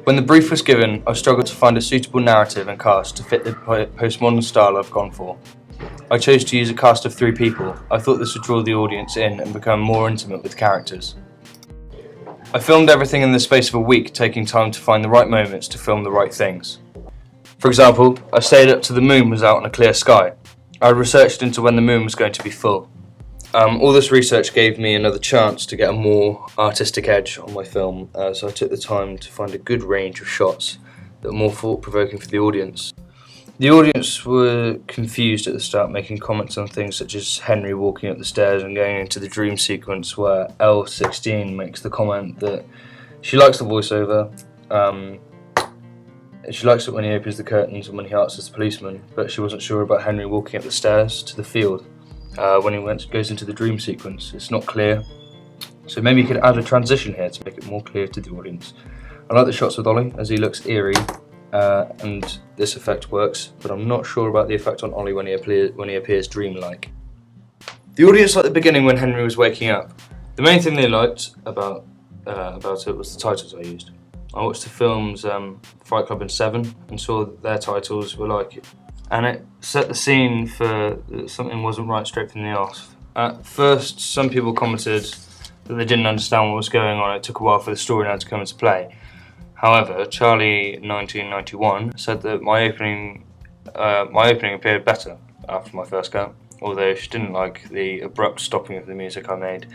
When the brief was given, I struggled to find a suitable narrative and cast to fit the postmodern style I've gone for. I chose to use a cast of 3 people. I thought this would draw the audience in and become more intimate with the characters. I filmed everything in the space of a week, taking time to find the right moments to film the right things. For example, I stayed up till the moon was out on a clear sky. I researched into when the moon was going to be full. All this research gave me another chance to get a more artistic edge on my film, so I took the time to find a good range of shots that were more thought-provoking for the audience. The audience were confused at the start, making comments on things such as Henry walking up the stairs and going into the dream sequence where L16 makes the comment that she likes the voiceover. She likes it when he opens the curtains and when he answers the policeman, but she wasn't sure about Henry walking up the stairs to the field. When he goes into the dream sequence, it's not clear. So maybe you could add a transition here to make it more clear to the audience. I like the shots with Ollie as he looks eerie, and this effect works, but I'm not sure about the effect on Ollie when he appears dreamlike. The audience liked the beginning when Henry was waking up. The main thing they liked about it was the titles I used. I watched the films Fight Club and Seven and saw that their titles were like it. And it set the scene for something wasn't right straight from the off. At first, some people commented that they didn't understand what was going on. It took a while for the storyline to come into play. However, Charlie1991 said that my opening appeared better after my first cut, although she didn't like the abrupt stopping of the music I made.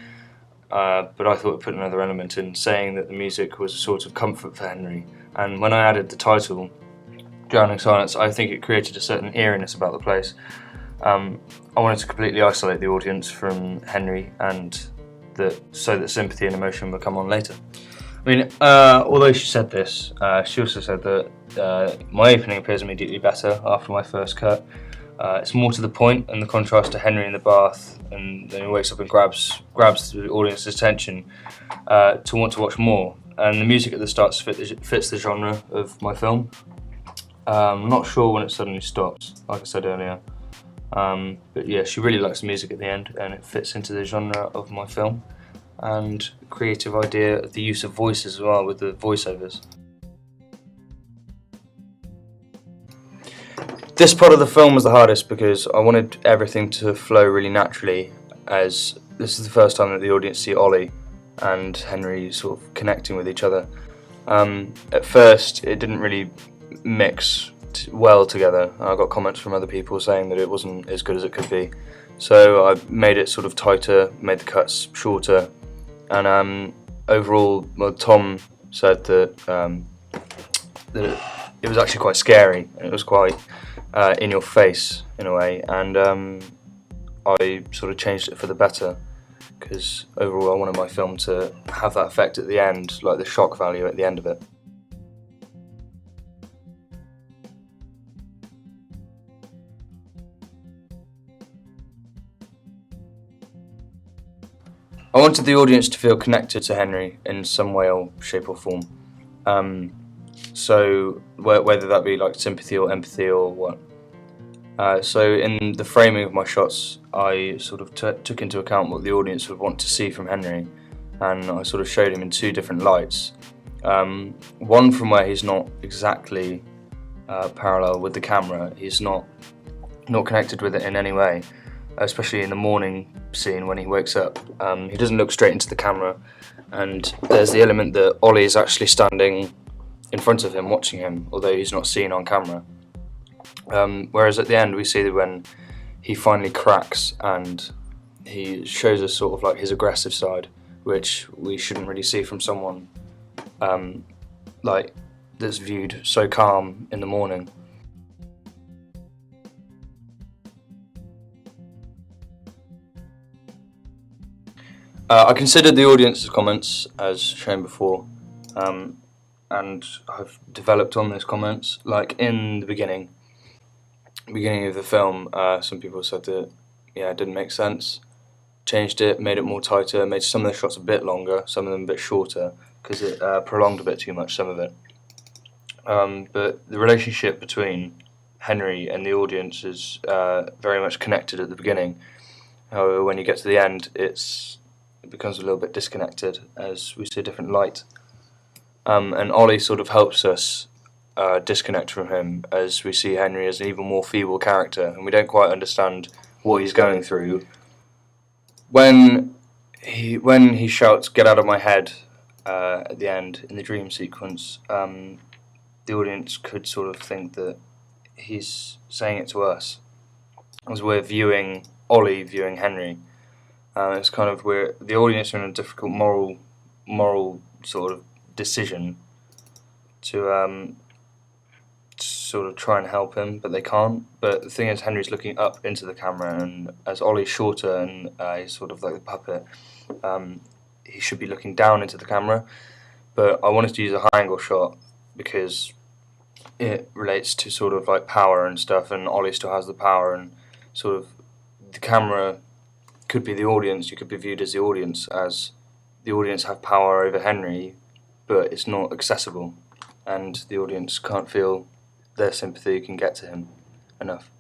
But I thought it put another element in, saying that the music was a sort of comfort for Henry. And when I added the title, Drowning Silence, I think it created a certain eeriness about the place. I wanted to completely isolate the audience from Henry, and so that sympathy and emotion would come on later. I mean, although she said this, she also said that my opening appears immediately better after my first cut. It's more to the point, and the contrast to Henry in the bath, and then he wakes up and grabs the audience's attention to want to watch more. And the music at the start fits the genre of my film. I'm not sure when it suddenly stops, like I said earlier. But yeah, she really likes the music at the end, and it fits into the genre of my film. And creative idea of the use of voices as well, with the voiceovers. This part of the film was the hardest because I wanted everything to flow really naturally, as this is the first time that the audience see Ollie and Henry sort of connecting with each other. At first, it didn't really mix well together. I got comments from other people saying that it wasn't as good as it could be. So I made it sort of tighter, made the cuts shorter, and overall, well, Tom said that it was actually quite scary, and it was quite in your face in a way, and I sort of changed it for the better, because overall I wanted my film to have that effect at the end, like the shock value at the end of it. I wanted the audience to feel connected to Henry in some way or shape or form. So whether that be like sympathy or empathy or what. So in the framing of my shots, I sort of took into account what the audience would want to see from Henry, and I sort of showed him in 2 different lights. One from where he's not exactly parallel with the camera, he's not connected with it in any way, especially in the morning scene when he wakes up. He doesn't look straight into the camera, and there's the element that Ollie is actually standing in front of him watching him, although he's not seen on camera. Whereas at the end we see that when he finally cracks and he shows us sort of like his aggressive side, which we shouldn't really see from someone like that's viewed so calm in the morning. I considered the audience's comments as shown before, and I've developed on those comments. Like in the beginning of the film, some people said that it didn't make sense. Changed it, made it more tighter, made some of the shots a bit longer, some of them a bit shorter, because it prolonged a bit too much, some of it. But the relationship between Henry and the audience is very much connected at the beginning. However, when you get to the end, it becomes a little bit disconnected as we see a different light. And Ollie sort of helps us disconnect from him as we see Henry as an even more feeble character, and we don't quite understand what he's going through. When he shouts "Get out of my head" at the end in the dream sequence, the audience could sort of think that he's saying it to us, as we're viewing Ollie viewing Henry. It's kind of the audience are in a difficult moral sort of decision to sort of try and help him, but they can't. But the thing is, Henry's looking up into the camera, and as Ollie's shorter and he's sort of like the puppet, he should be looking down into the camera. But I wanted to use a high angle shot because it relates to sort of like power and stuff, and Ollie still has the power, and sort of the camera could be the audience. You could be viewed as the audience have power over Henry, but it's not accessible, and the audience can't feel their sympathy can get to him enough.